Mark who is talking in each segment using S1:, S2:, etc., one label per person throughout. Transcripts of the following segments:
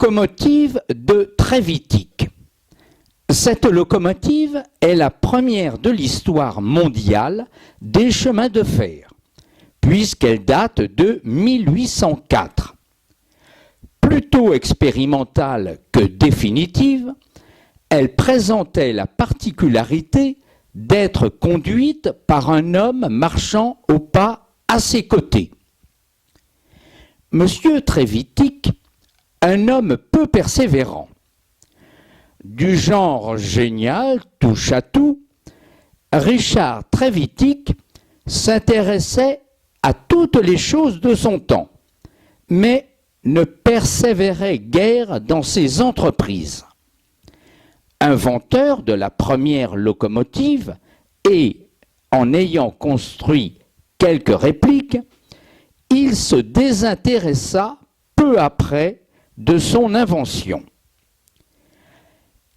S1: Locomotive de Trevithick. Cette locomotive est la première de l'histoire mondiale des chemins de fer, puisqu'elle date de 1804. Plutôt expérimentale que définitive, elle présentait la particularité d'être conduite par un homme marchant au pas à ses côtés. Monsieur Trevithick, un homme peu persévérant, du genre génial, touche à tout, Richard Trevithick s'intéressait à toutes les choses de son temps, mais ne persévérait guère dans ses entreprises. Inventeur de la première locomotive et en ayant construit quelques répliques, il se désintéressa peu après de son invention.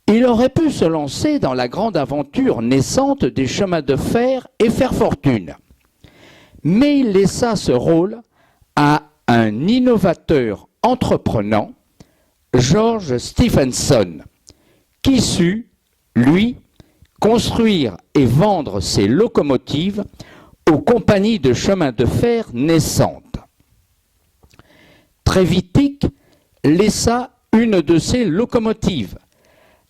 S1: Il aurait pu se lancer dans la grande aventure naissante des chemins de fer et faire fortune, mais il laissa ce rôle à un innovateur entreprenant, George Stephenson, qui sut, lui, construire et vendre ses locomotives aux compagnies de chemins de fer naissantes. Trevithick laissa une de ses locomotives,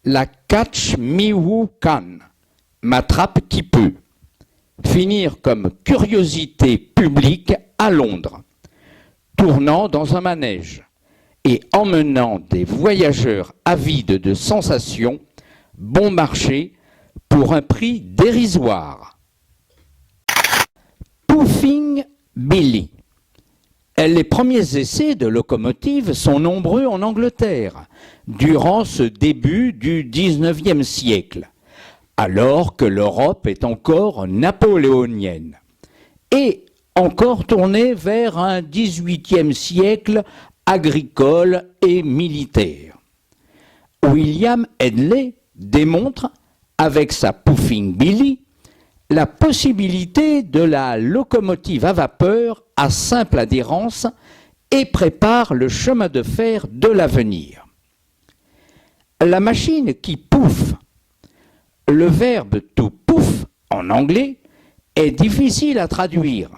S1: la Catch Me Who Can, m'attrape qui peut, finir comme curiosité publique à Londres, tournant dans un manège et emmenant des voyageurs avides de sensations bon marché pour un prix dérisoire. Puffing Billy. Les premiers essais de locomotives sont nombreux en Angleterre, durant ce début du XIXe siècle, alors que l'Europe est encore napoléonienne, et encore tournée vers un XVIIIe siècle agricole et militaire. William Hedley démontre, avec sa Puffing Billy, la possibilité de la locomotive à vapeur à simple adhérence et prépare le chemin de fer de l'avenir. La machine qui pouffe. Le verbe to puff en anglais est difficile à traduire.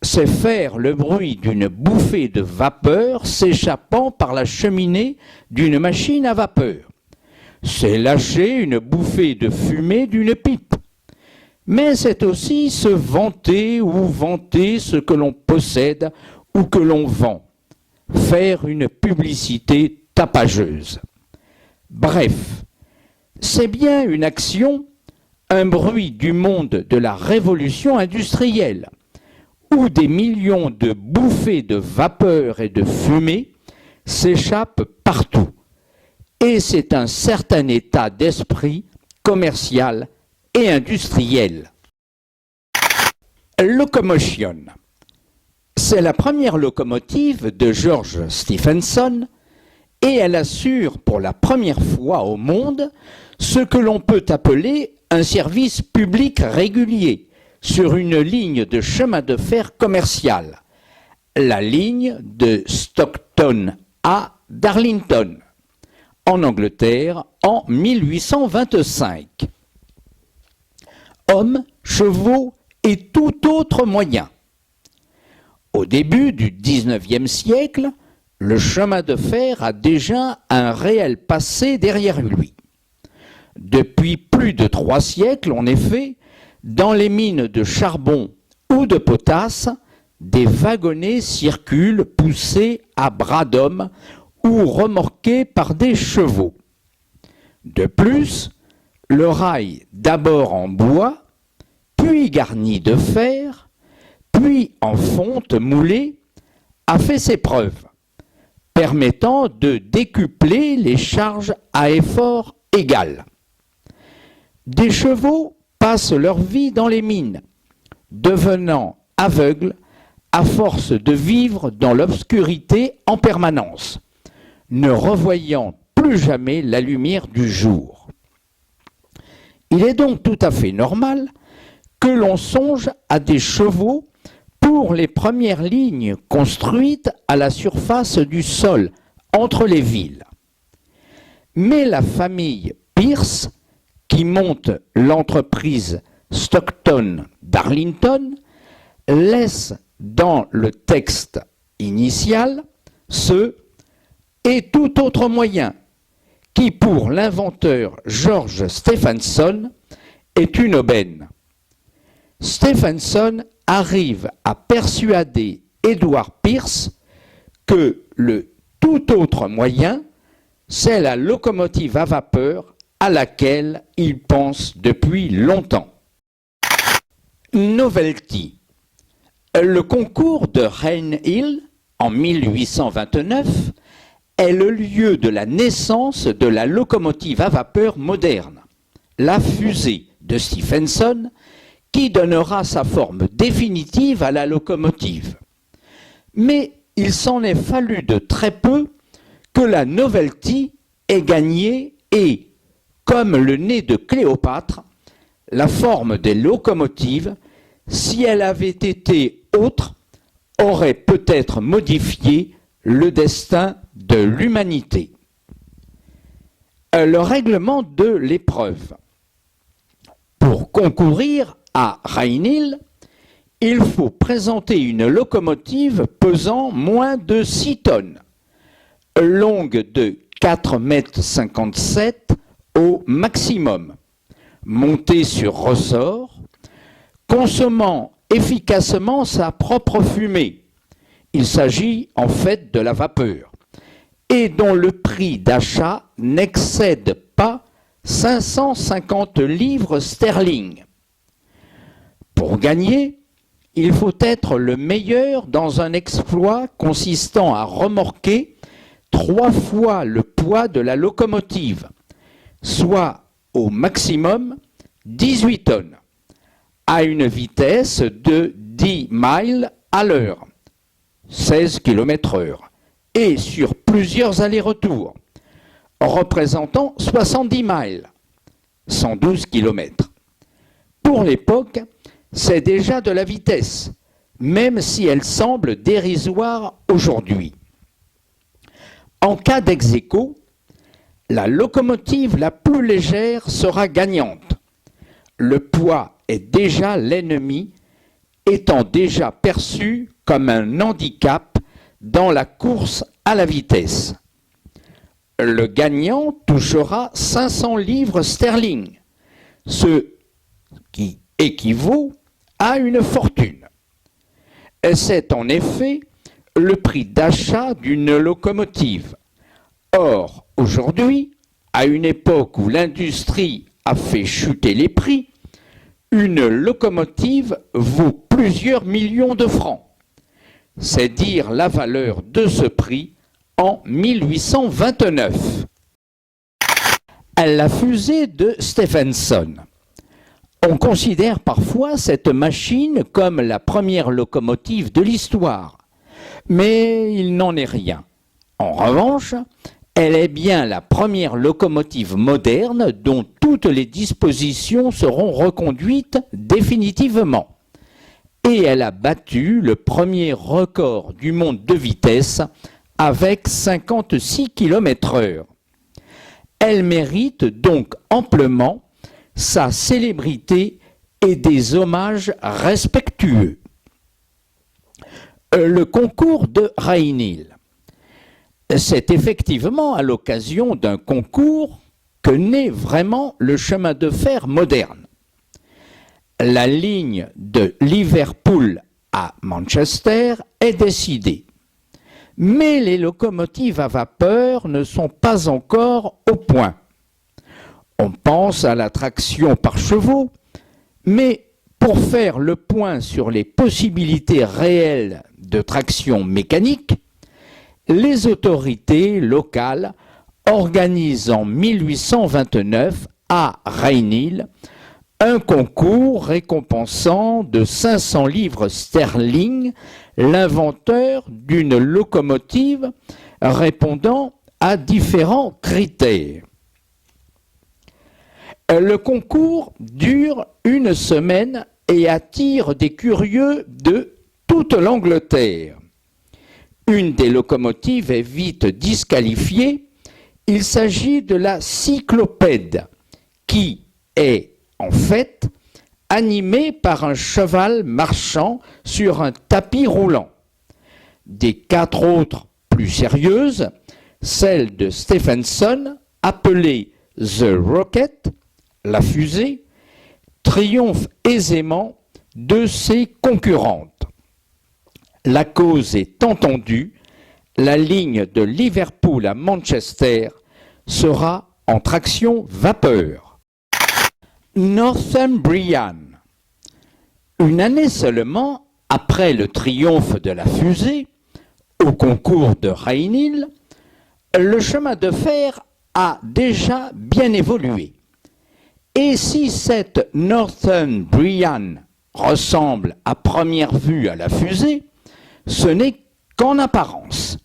S1: C'est faire le bruit d'une bouffée de vapeur s'échappant par la cheminée d'une machine à vapeur. C'est lâcher une bouffée de fumée d'une pipe. Mais c'est aussi se vanter ou vanter ce que l'on possède ou que l'on vend. Faire une publicité tapageuse. Bref, c'est bien une action, un bruit du monde de la révolution industrielle, où des millions de bouffées de vapeur et de fumée s'échappent partout. Et c'est un certain état d'esprit commercial et industriel. Locomotion. C'est la première locomotive de George Stephenson et elle assure pour la première fois au monde ce que l'on peut appeler un service public régulier, sur une ligne de chemin de fer commercial, la ligne de Stockton à Darlington, en Angleterre, en 1825. Hommes, chevaux et tout autre moyen. Au début du XIXe siècle, le chemin de fer a déjà un réel passé derrière lui. Depuis plus de 3 siècles, en effet, dans les mines de charbon ou de potasse, des wagonnets circulent poussés à bras d'hommes ou remorqués par des chevaux. De plus, le rail, d'abord en bois, puis garni de fer, puis en fonte moulée, a fait ses preuves, permettant de décupler les charges à effort égal. Des chevaux passent leur vie dans les mines, devenant aveugles à force de vivre dans l'obscurité en permanence, ne revoyant plus jamais la lumière du jour. Il est donc tout à fait normal que l'on songe à des chevaux pour les premières lignes construites à la surface du sol entre les villes. Mais la famille Pierce, qui monte l'entreprise Stockton-Darlington, laisse dans le texte initial ce et tout autre moyen qui, pour l'inventeur George Stephenson, est une aubaine. Stephenson arrive à persuader Edward Pierce que le tout autre moyen, c'est la locomotive à vapeur à laquelle il pense depuis longtemps. Novelty. Le concours de Rainhill, en 1829, est le lieu de la naissance de la locomotive à vapeur moderne, la fusée de Stephenson, qui donnera sa forme définitive à la locomotive. Mais il s'en est fallu de très peu que la Novelty ait gagné et, comme le nez de Cléopâtre, la forme des locomotives, si elle avait été autre, aurait peut-être modifié le destin de l'humanité. Le règlement de l'épreuve. Pour concourir à Rainhill, il faut présenter une locomotive pesant moins de 6 tonnes, longue de 4,57 m au maximum, montée sur ressort, consommant efficacement sa propre fumée. Il s'agit en fait de la vapeur, et dont le prix d'achat n'excède pas 550 livres sterling. Pour gagner, il faut être le meilleur dans un exploit consistant à remorquer 3 fois le poids de la locomotive, soit au maximum 18 tonnes, à une vitesse de 10 miles à l'heure, 16 km/h, et sur plusieurs allers-retours, représentant 70 miles, 112 km. Pour l'époque, c'est déjà de la vitesse, même si elle semble dérisoire aujourd'hui. En cas d'ex-aequo, la locomotive la plus légère sera gagnante. Le poids est déjà l'ennemi, étant déjà perçu comme un handicap dans la course à la vitesse. Le gagnant touchera 500 livres sterling, ce qui équivaut à une fortune. C'est en effet le prix d'achat d'une locomotive. Or, aujourd'hui, à une époque où l'industrie a fait chuter les prix, une locomotive vaut plusieurs millions de francs. C'est dire la valeur de ce prix en 1829. La fusée de Stephenson. On considère parfois cette machine comme la première locomotive de l'histoire, mais il n'en est rien. En revanche, Elle est bien la première locomotive moderne dont toutes les dispositions seront reconduites définitivement. Et elle a battu le premier record du monde de vitesse avec 56 km/h. Elle mérite donc amplement sa célébrité et des hommages respectueux. Le concours de Rainhill. C'est effectivement à l'occasion d'un concours que naît vraiment le chemin de fer moderne. La ligne de Liverpool à Manchester est décidée. Mais les locomotives à vapeur ne sont pas encore au point. On pense à la traction par chevaux, mais pour faire le point sur les possibilités réelles de traction mécanique, les autorités locales organisent en 1829 à Rainhill un concours récompensant de 500 livres sterling l'inventeur d'une locomotive répondant à différents critères. Le concours dure une semaine et attire des curieux de toute l'Angleterre. Une des locomotives est vite disqualifiée. Il s'agit de la cyclopède, qui est en fait animée par un cheval marchant sur un tapis roulant. Des 4 autres plus sérieuses, celle de Stephenson, appelée The Rocket, la fusée, triomphe aisément de ses concurrentes. La cause est entendue, la ligne de Liverpool à Manchester sera en traction vapeur. Northumbrian. Une année seulement après le triomphe de la fusée, au concours de Rainhill, le chemin de fer a déjà bien évolué. Et si cette Northumbrian ressemble à première vue à la fusée, ce n'est qu'en apparence.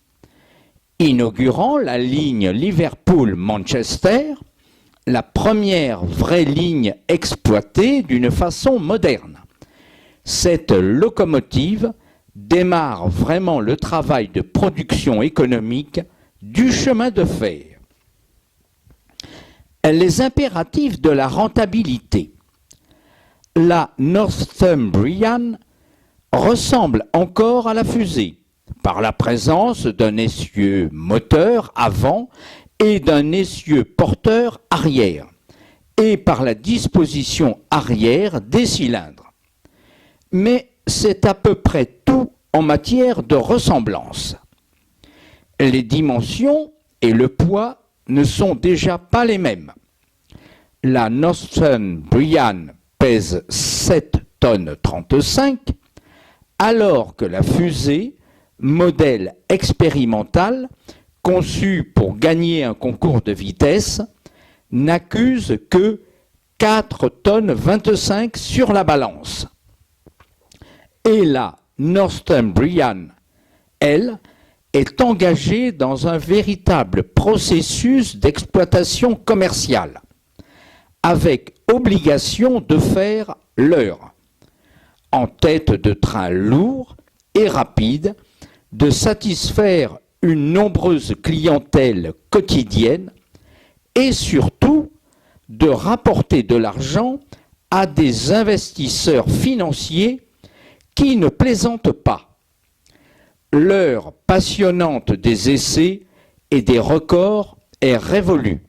S1: Inaugurant la ligne Liverpool-Manchester, la première vraie ligne exploitée d'une façon moderne. Cette locomotive démarre vraiment le travail de production économique du chemin de fer. Les impératifs de la rentabilité. La Northumbrian ressemble encore à la fusée, par la présence d'un essieu moteur avant et d'un essieu porteur arrière, et par la disposition arrière des cylindres. Mais c'est à peu près tout en matière de ressemblance. Les dimensions et le poids ne sont déjà pas les mêmes. La Northumbrian pèse 7 tonnes 35, alors que la fusée, modèle expérimental, conçue pour gagner un concours de vitesse, n'accuse que 4 tonnes 25 sur la balance. Et la Northumbrian, elle, est engagée dans un véritable processus d'exploitation commerciale, avec obligation de faire l'heure, en tête de train lourd et rapide, de satisfaire une nombreuse clientèle quotidienne et surtout de rapporter de l'argent à des investisseurs financiers qui ne plaisantent pas. L'heure passionnante des essais et des records est révolue.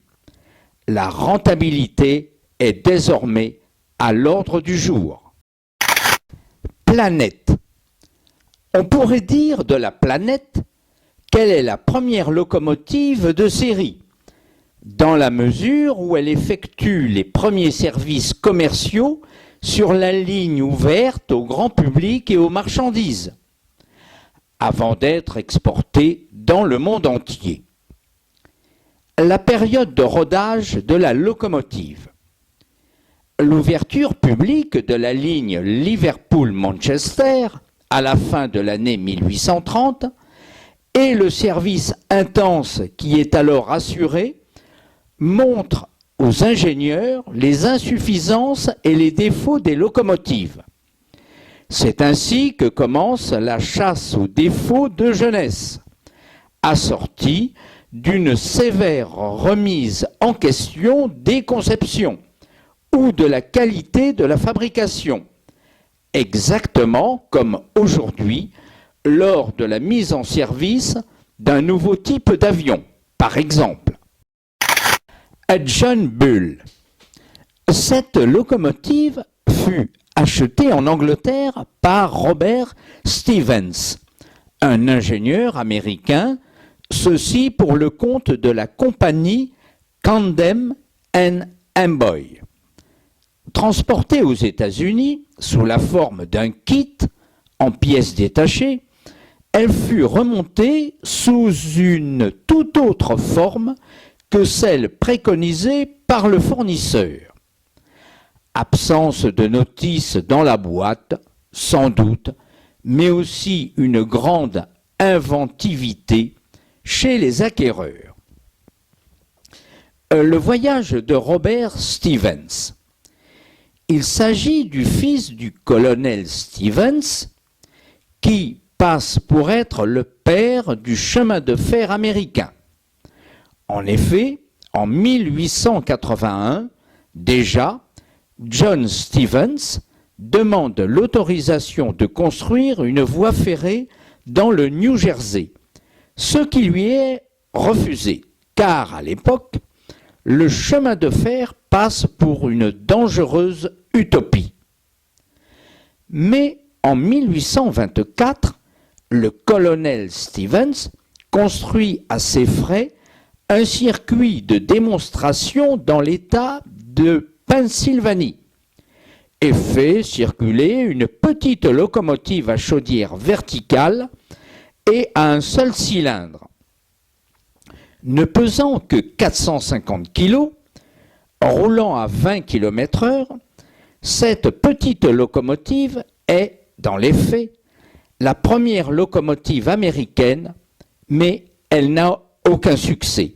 S1: La rentabilité est désormais à l'ordre du jour. Planète. On pourrait dire de la Planète qu'elle est la première locomotive de série, dans la mesure où elle effectue les premiers services commerciaux sur la ligne ouverte au grand public et aux marchandises, avant d'être exportée dans le monde entier. La période de rodage de la locomotive. L'ouverture publique de la ligne Liverpool-Manchester à la fin de l'année 1830 et le service intense qui est alors assuré montre aux ingénieurs les insuffisances et les défauts des locomotives. C'est ainsi que commence la chasse aux défauts de jeunesse, assortie d'une sévère remise en question des conceptions ou de la qualité de la fabrication, exactement comme aujourd'hui lors de la mise en service d'un nouveau type d'avion, par exemple. John Bull. Cette locomotive fut achetée en Angleterre par Robert Stevens, un ingénieur américain, ceci pour le compte de la compagnie Camden and Amboy. Transportée aux États-Unis sous la forme d'un kit en pièces détachées, elle fut remontée sous une toute autre forme que celle préconisée par le fournisseur. Absence de notice dans la boîte, sans doute, mais aussi une grande inventivité chez les acquéreurs. Le voyage de Robert Stevens. Il s'agit du fils du colonel Stevens qui passe pour être le père du chemin de fer américain. En effet, en 1881, déjà, John Stevens demande l'autorisation de construire une voie ferrée dans le New Jersey, ce qui lui est refusé, car à l'époque, le chemin de fer passe pour une dangereuse utopie. Mais en 1824, le colonel Stevens construit à ses frais un circuit de démonstration dans l'État de Pennsylvanie et fait circuler une petite locomotive à chaudière verticale et à un seul cylindre. Ne pesant que 450 kg, roulant à 20 km/h, cette petite locomotive est, dans les faits, la première locomotive américaine, mais elle n'a aucun succès.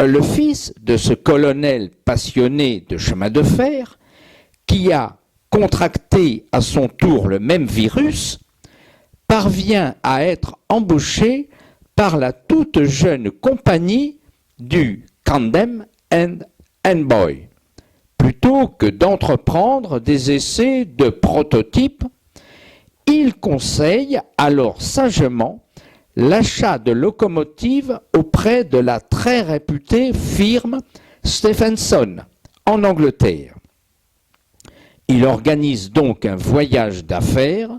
S1: Le fils de ce colonel passionné de chemin de fer, qui a contracté à son tour le même virus, parvient à être embauché par la toute jeune compagnie du Camden and Amboy. Plutôt que d'entreprendre des essais de prototypes, il conseille alors sagement l'achat de locomotives auprès de la très réputée firme Stephenson en Angleterre. Il organise donc un voyage d'affaires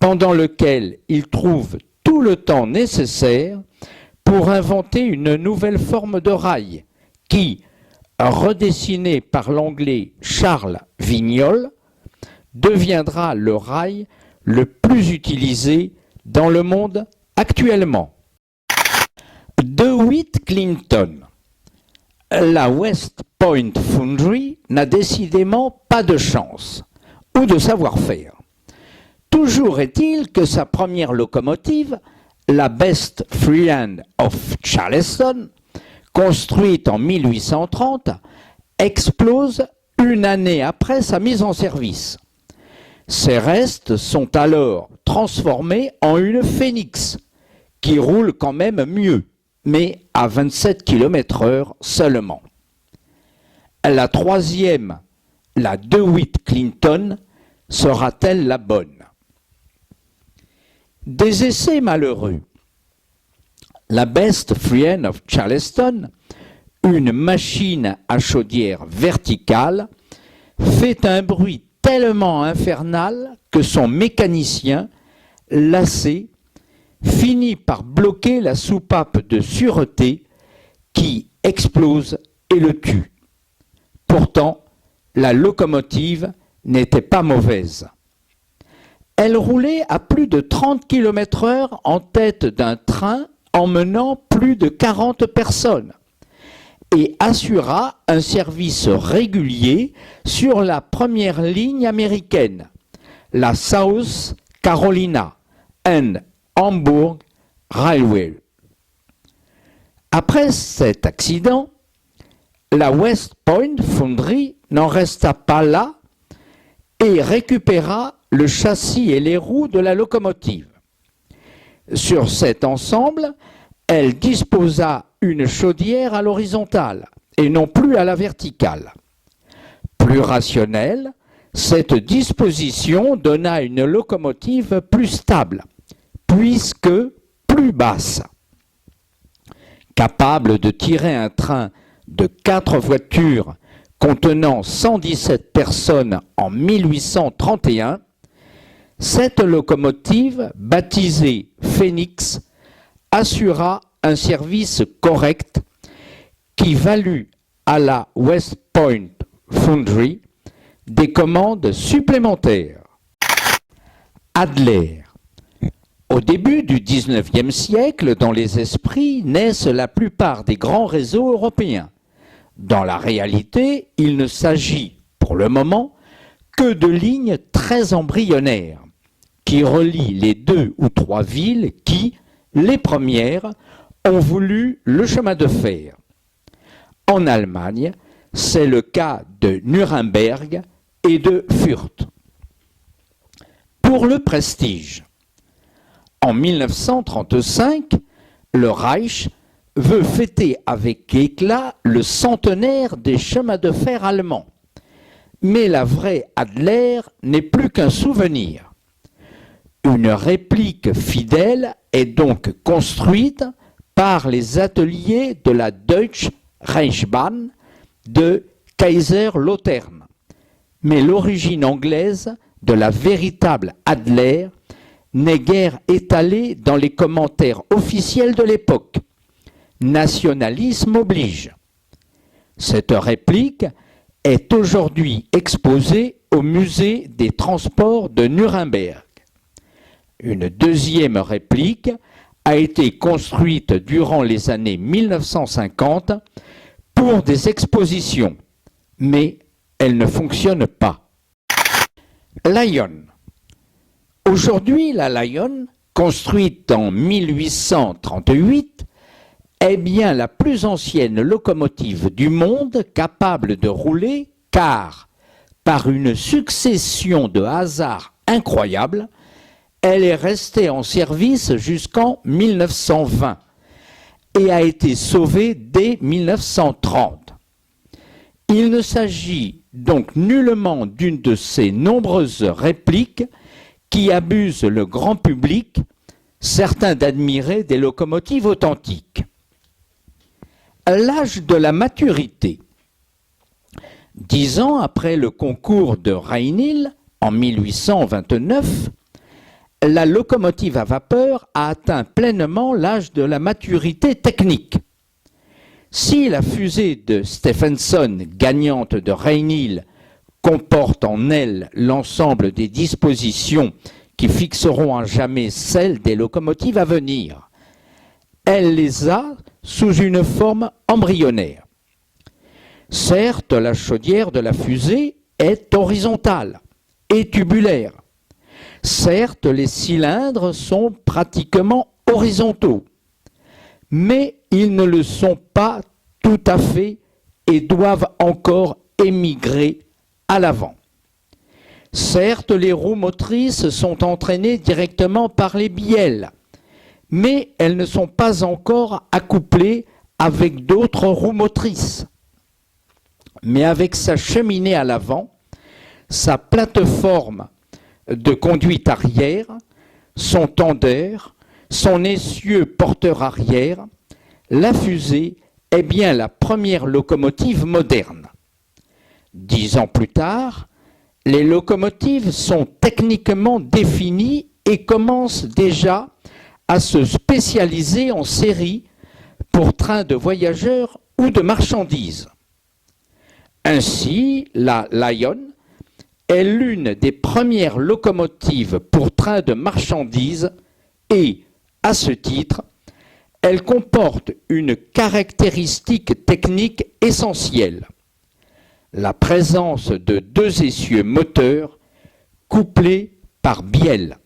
S1: pendant lequel il trouve tout le temps nécessaire pour inventer une nouvelle forme de rail qui, redessiné par l'anglais Charles Vignol, deviendra le rail le plus utilisé dans le monde actuellement. DeWitt Clinton. La West Point Foundry n'a décidément pas de chance ou de savoir-faire. Toujours est-il que sa première locomotive, la Best Freehand of Charleston, construite en 1830, explose une année après sa mise en service. Ses restes sont alors transformés en une Phoenix, qui roule quand même mieux, mais à 27 km/h seulement. La troisième, la DeWitt Clinton, sera-t-elle la bonne? Des essais malheureux. La Best Freehand of Charleston, une machine à chaudière verticale, fait un bruit tellement infernal que son mécanicien, lassé, finit par bloquer la soupape de sûreté qui explose et le tue. Pourtant, la locomotive n'était pas mauvaise. Elle roulait à plus de 30 km/h en tête d'un train emmenant plus de 40 personnes et assura un service régulier sur la première ligne américaine, la South Carolina and Hamburg Railway. Après cet accident, la West Point Foundry n'en resta pas là et récupéra le châssis et les roues de la locomotive. Sur cet ensemble, elle disposa une chaudière à l'horizontale et non plus à la verticale. Plus rationnelle, cette disposition donna une locomotive plus stable, puisque plus basse. Capable de tirer un train de 4 voitures contenant 117 personnes en 1831, cette locomotive, baptisée Phoenix, assura un service correct qui valut à la West Point Foundry des commandes supplémentaires. Adler. Au début du XIXe siècle, dans les esprits naissent la plupart des grands réseaux européens. Dans la réalité, il ne s'agit, pour le moment, que de lignes très embryonnaires qui relient les 2 ou 3 villes qui, les premières, ont voulu le chemin de fer. En Allemagne, c'est le cas de Nuremberg et de Fürth. Pour le prestige, en 1935, le Reich veut fêter avec éclat le centenaire des chemins de fer allemands. Mais la vraie Adler n'est plus qu'un souvenir. Une réplique fidèle est donc construite par les ateliers de la Deutsche Reichsbahn de Kaiserslautern. Mais l'origine anglaise de la véritable Adler n'est guère étalée dans les commentaires officiels de l'époque. Nationalisme oblige. Cette réplique est aujourd'hui exposée au musée des transports de Nuremberg. Une deuxième réplique a été construite durant les années 1950 pour des expositions, mais elle ne fonctionne pas. Lion. Aujourd'hui, la Lion, construite en 1838, est bien la plus ancienne locomotive du monde capable de rouler, car, par une succession de hasards incroyables, elle est restée en service jusqu'en 1920 et a été sauvée dès 1930. Il ne s'agit donc nullement d'une de ces nombreuses répliques qui abusent le grand public, certain d'admirer des locomotives authentiques. L'âge de la maturité. 10 ans après le concours de Reinil, en 1829, la locomotive à vapeur a atteint pleinement l'âge de la maturité technique. Si la fusée de Stephenson, gagnante de Reinil, comporte en elle l'ensemble des dispositions qui fixeront à jamais celles des locomotives à venir, elle les a sous une forme embryonnaire. Certes, la chaudière de la fusée est horizontale et tubulaire. Certes, les cylindres sont pratiquement horizontaux, mais ils ne le sont pas tout à fait et doivent encore émigrer à l'avant. Certes, les roues motrices sont entraînées directement par les bielles, mais elles ne sont pas encore accouplées avec d'autres roues motrices. Mais avec sa cheminée à l'avant, sa plateforme de conduite arrière, son tendeur, son essieu porteur arrière, la fusée est bien la première locomotive moderne. 10 ans plus tard, les locomotives sont techniquement définies et commencent déjà à se spécialiser en série pour trains de voyageurs ou de marchandises. Ainsi, la Lion est l'une des premières locomotives pour trains de marchandises et, à ce titre, elle comporte une caractéristique technique essentielle: la présence de 2 essieux moteurs couplés par bielle.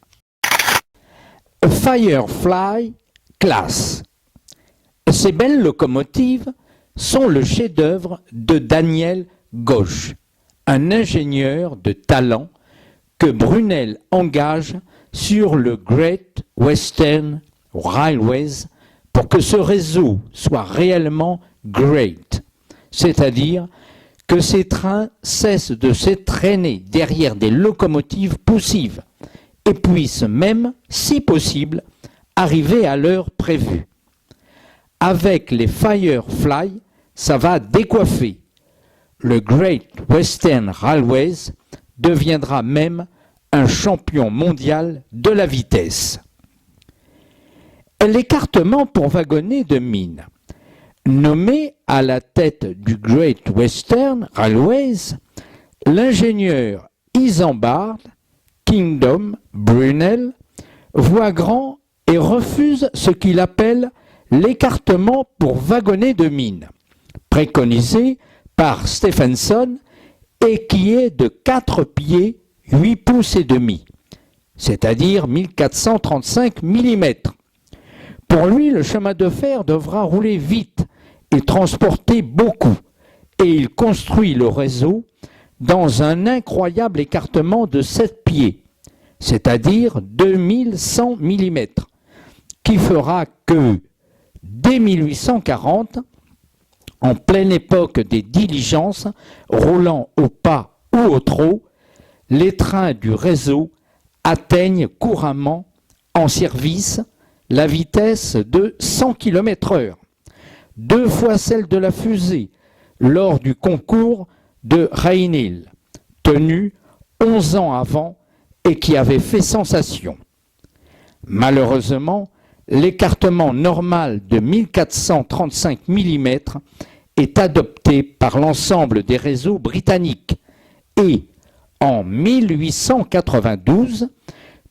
S1: Firefly classe. Ces belles locomotives sont le chef-d'œuvre de Daniel Gauch, un ingénieur de talent que Brunel engage sur le Great Western Railways pour que ce réseau soit réellement great, c'est-à-dire que ces trains cessent de se traîner derrière des locomotives poussives et puissent même, si possible, arriver à l'heure prévue. Avec les Firefly, ça va décoiffer. Le Great Western Railways deviendra même un champion mondial de la vitesse. L'écartement pour wagonnets de mine. Nommé à la tête du Great Western Railways, l'ingénieur Isambard Kingdom Brunel voit grand et refuse ce qu'il appelle l'écartement pour wagonnets de mine, préconisé par Stephenson et qui est de 4 pieds 8 pouces et demi, c'est-à-dire 1435 mm. Pour lui, le chemin de fer devra rouler vite et transporter beaucoup, et il construit le réseau dans un incroyable écartement de 7 pieds, c'est-à-dire 2100 mm, qui fera que, dès 1840, en pleine époque des diligences roulant au pas ou au trot, les trains du réseau atteignent couramment en service la vitesse de 100 km/h, 2 fois celle de la fusée lors du concours de Rainhill, tenu 11 ans avant et qui avait fait sensation. Malheureusement, l'écartement normal de 1435 mm est adopté par l'ensemble des réseaux britanniques et, en 1892,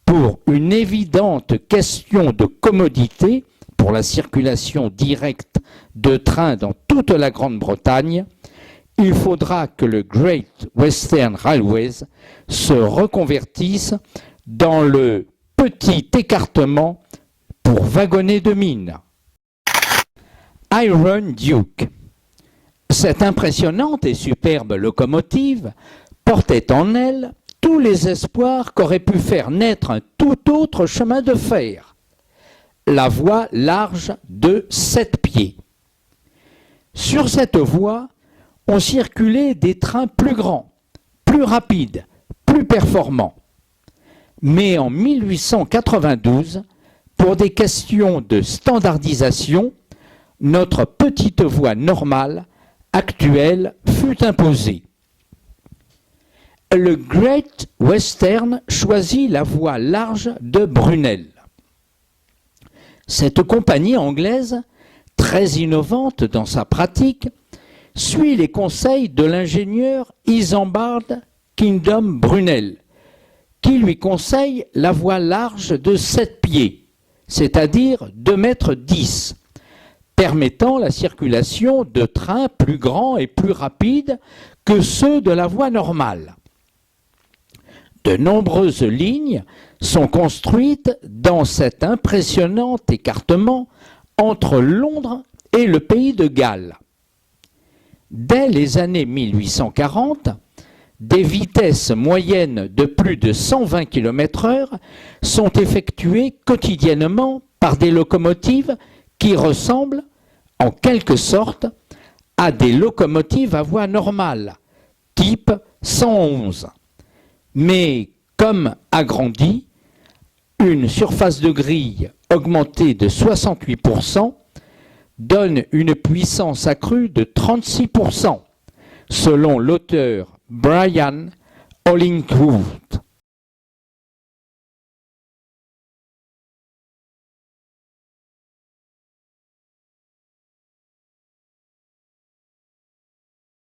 S1: pour une évidente question de commodité pour la circulation directe de trains dans toute la Grande-Bretagne, il faudra que le Great Western Railways se reconvertisse dans le petit écartement pour wagonnets de mine. Iron Duke. Cette impressionnante et superbe locomotive portait en elle tous les espoirs qu'aurait pu faire naître un tout autre chemin de fer, la voie large de 7 pieds. Sur cette voie, ont circulé des trains plus grands, plus rapides, plus performants. Mais en 1892, pour des questions de standardisation, notre petite voie normale actuelle fut imposée. Le Great Western choisit la voie large de Brunel. Cette compagnie anglaise, très innovante dans sa pratique, suit les conseils de l'ingénieur Isambard Kingdom Brunel, qui lui conseille la voie large de 7 pieds, c'est-à-dire 2,10 m, permettant la circulation de trains plus grands et plus rapides que ceux de la voie normale. De nombreuses lignes sont construites dans cet impressionnant écartement entre Londres et le pays de Galles. Dès les années 1840, des vitesses moyennes de plus de 120 km/h sont effectuées quotidiennement par des locomotives qui ressemblent, en quelque sorte, à des locomotives à voie normale, type 111. Mais, comme agrandie, une surface de grille augmentée de 68% donne une puissance accrue de 36%, selon l'auteur Brian Hollingwood.